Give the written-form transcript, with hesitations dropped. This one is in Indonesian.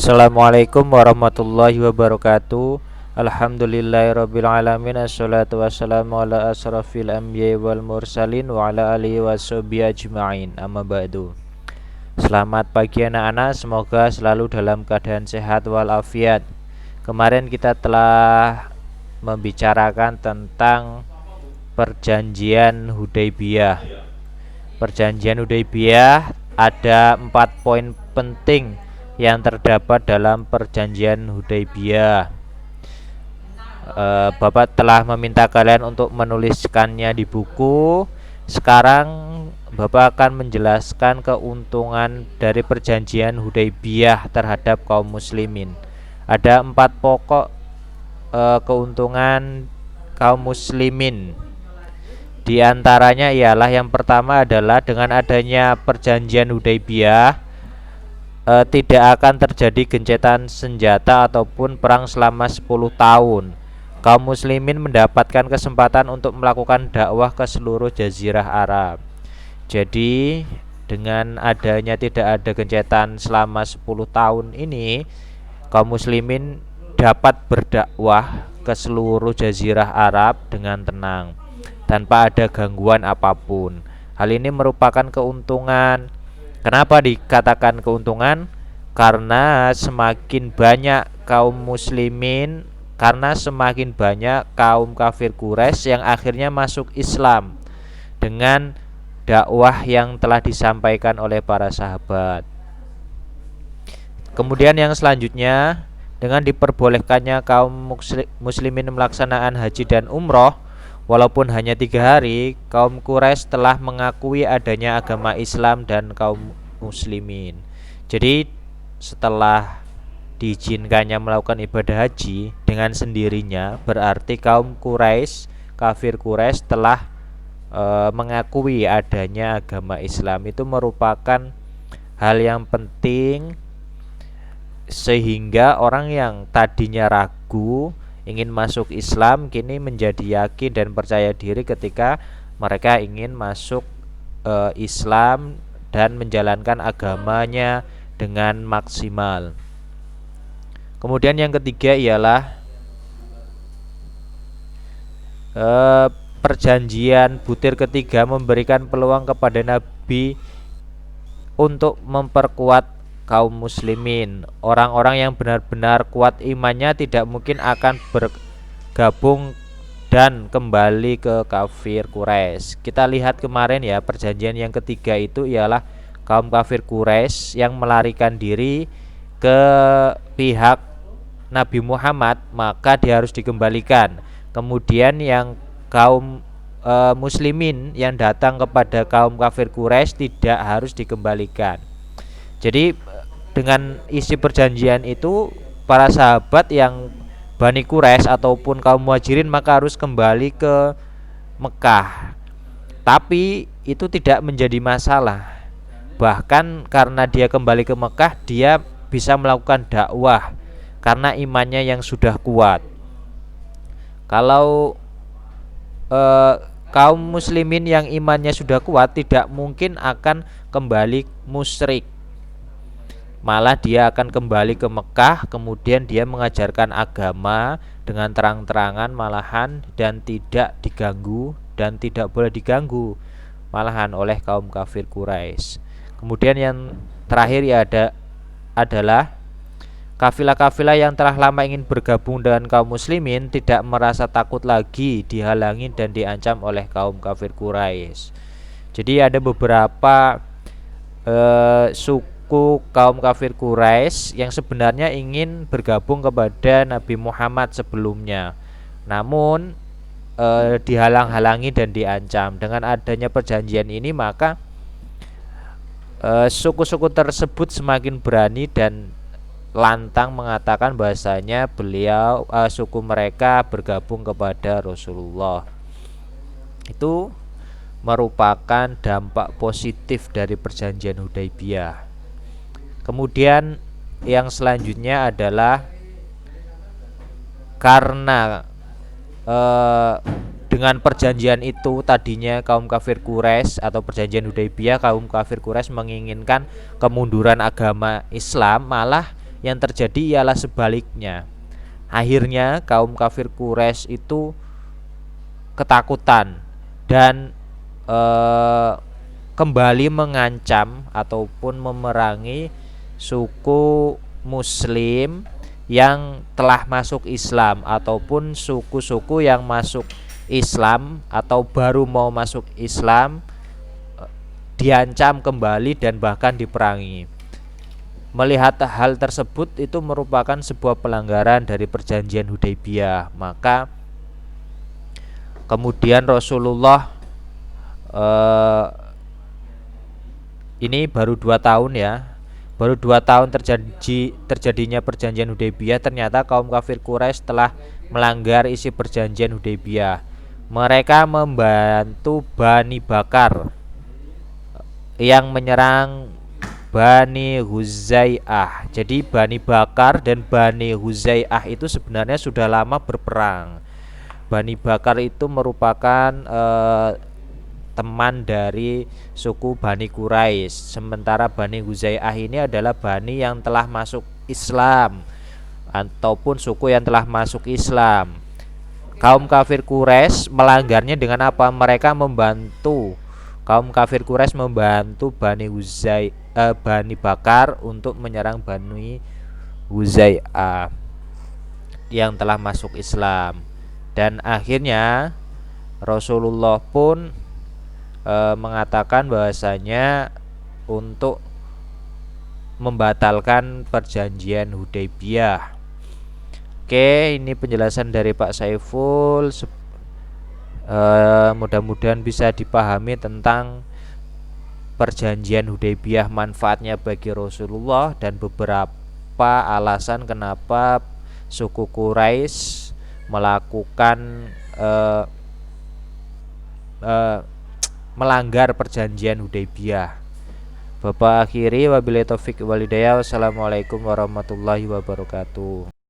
Assalamualaikum warahmatullahi wabarakatuh. Alhamdulillahirabbil alamin. Assalatu wassalamu ala asrafil anbiya'i wal mursalin wa ala alihi washabihi ajmain. Amma ba'du. Selamat pagi anak-anak, semoga selalu dalam keadaan sehat walafiat. Kemarin kita telah membicarakan tentang perjanjian Hudaybiyah. Perjanjian Hudaybiyah ada 4 poin penting yang terdapat dalam perjanjian Hudaybiyah. Bapak telah meminta kalian untuk menuliskannya di buku. Sekarang Bapak akan menjelaskan keuntungan dari perjanjian Hudaybiyah terhadap kaum muslimin. Ada 4 pokok keuntungan kaum muslimin. Di antaranya ialah yang pertama adalah dengan adanya perjanjian Hudaybiyah tidak akan terjadi gencatan senjata ataupun perang selama 10 tahun. Kaum muslimin mendapatkan kesempatan untuk melakukan dakwah ke seluruh jazirah Arab. Jadi dengan adanya tidak ada gencatan selama 10 tahun ini, kaum muslimin dapat berdakwah ke seluruh jazirah Arab dengan tenang tanpa ada gangguan apapun. Hal ini merupakan keuntungan. Kenapa dikatakan keuntungan? Karena semakin banyak kaum muslimin, karena semakin banyak kaum kafir Quraisy yang akhirnya masuk Islam dengan dakwah yang telah disampaikan oleh para sahabat. Kemudian yang selanjutnya, dengan diperbolehkannya kaum muslimin melaksanakan haji dan umroh walaupun hanya 3 hari, kaum Quraisy telah mengakui adanya agama Islam dan kaum muslimin. Jadi setelah diizinkannya melakukan ibadah haji dengan sendirinya, berarti kaum Quraisy, kafir Quraisy telah mengakui adanya agama Islam. Itu merupakan hal yang penting sehingga orang yang tadinya ragu ingin masuk Islam kini menjadi yakin dan percaya diri ketika mereka ingin masuk Islam dan menjalankan agamanya dengan maksimal. Kemudian yang ketiga ialah perjanjian butir ketiga memberikan peluang kepada Nabi untuk memperkuat kaum muslimin. Orang-orang yang benar-benar kuat imannya tidak mungkin akan bergabung dan kembali ke kafir Quraisy. Kita lihat kemarin ya, perjanjian yang ketiga itu ialah kaum kafir Quraisy yang melarikan diri ke pihak Nabi Muhammad, maka dia harus dikembalikan. Kemudian yang kaum muslimin yang datang kepada kaum kafir Quraisy tidak harus dikembalikan. Jadi dengan isi perjanjian itu, para sahabat yang Bani Quraisy ataupun kaum Muhajirin maka harus kembali ke Mekah. Tapi itu tidak menjadi masalah. Bahkan karena dia kembali ke Mekah, dia bisa melakukan dakwah karena imannya yang sudah kuat. Kalau kaum muslimin yang imannya sudah kuat tidak mungkin akan kembali musyrik. Malah dia akan kembali ke Mekah, kemudian dia mengajarkan agama dengan terang-terangan malahan dan tidak diganggu dan tidak boleh diganggu malahan oleh kaum kafir Quraisy. Kemudian yang terakhir ya adalah kafilah-kafilah yang telah lama ingin bergabung dengan kaum muslimin tidak merasa takut lagi dihalangi dan diancam oleh kaum kafir Quraisy. Jadi ada beberapa suku kaum kafir Quraisy yang sebenarnya ingin bergabung kepada Nabi Muhammad sebelumnya, namun dihalang-halangi dan diancam. Dengan adanya perjanjian ini maka suku-suku tersebut semakin berani dan lantang mengatakan bahasanya suku mereka bergabung kepada Rasulullah. Itu merupakan dampak positif dari perjanjian Hudaybiyah. Kemudian yang selanjutnya adalah karena dengan perjanjian itu tadinya kaum kafir Quraisy atau perjanjian Hudaybiyah, kaum kafir Quraisy menginginkan kemunduran agama Islam, malah yang terjadi ialah sebaliknya. Akhirnya kaum kafir Quraisy itu ketakutan dan kembali mengancam ataupun memerangi suku Muslim yang telah masuk Islam ataupun suku-suku yang masuk Islam atau baru mau masuk Islam, diancam kembali dan bahkan diperangi. Melihat hal tersebut itu merupakan sebuah pelanggaran dari perjanjian Hudaybiyah, maka kemudian Rasulullah ini baru 2 tahun ya, baru 2 tahun terjadinya perjanjian Hudaybiyah, ternyata kaum kafir Quraisy telah melanggar isi perjanjian Hudaybiyah. Mereka membantu Bani Bakar yang menyerang Bani Huzai'ah. Jadi Bani Bakar dan Bani Huzai'ah itu sebenarnya sudah lama berperang. Bani Bakar itu merupakan teman dari suku Bani Quraisy, sementara Bani Huzai'ah ini adalah Bani yang telah masuk Islam ataupun suku yang telah masuk Islam. Kaum kafir Quraisy melanggarnya dengan apa? Mereka membantu kaum kafir Quraisy membantu Bani Bakar untuk menyerang Bani Huzai'ah yang telah masuk Islam. Dan akhirnya Rasulullah pun mengatakan bahwasanya untuk membatalkan perjanjian Hudaybiyah. Oke, ini penjelasan dari Pak Saiful. Mudah-mudahan bisa dipahami tentang perjanjian Hudaybiyah, manfaatnya bagi Rasulullah dan beberapa alasan kenapa suku Quraisy melakukan melanggar perjanjian Hudaybiyah. Bapak akhiri, wabillahi taufik wal hidayah. Wassalamualaikum warahmatullahi wabarakatuh.